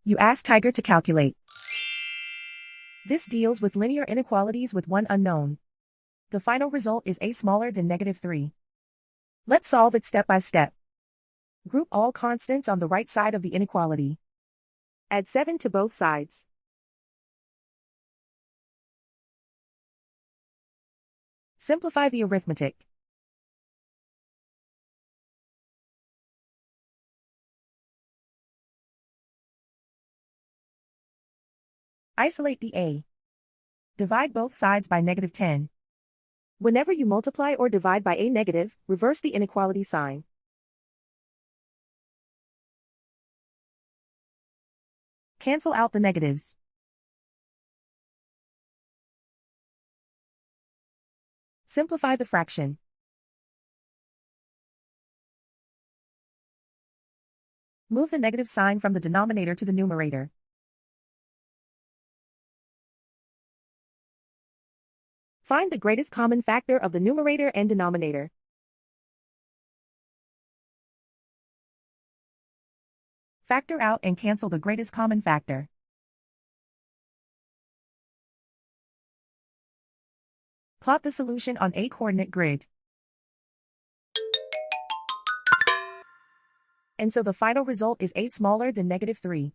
You ask Tiger to calculate. This deals with linear inequalities with one unknown. The final result is a smaller than -3. Let's solve it step by step. Group all constants on the right side of the inequality. Add 7 to both sides. Simplify the arithmetic. Isolate the a. Divide both sides by -10. Whenever you multiply or divide by a negative, reverse the inequality sign. Cancel out the negatives. Simplify the fraction. Move the negative sign from the denominator to the numerator. Find the greatest common factor of the numerator and denominator. Factor out and cancel the greatest common factor. Plot the solution on a coordinate grid. And so the final result is a smaller than -3.